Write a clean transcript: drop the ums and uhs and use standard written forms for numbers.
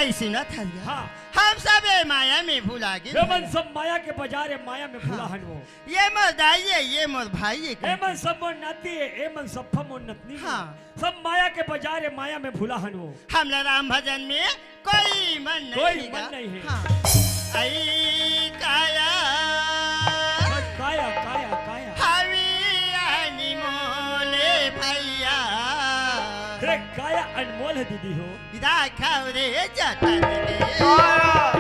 ऐसी न था हाँ हम सब ये माया में भूला गए मन सब माया के बाजारे माया में भूला हन वो ये मोर दाइये ये मोर भाई ए मन सब मोर नाती ए मन सब मोर नतनी हाँ सब माया के बाजारे माया में भूला हन वो हमला राम भजन में कोई मन नहीं है हाँ। आई काया काया काया काया हवी मोले भैया रे काया अनमोल है दीदी हो विदा खाओ रे जतन के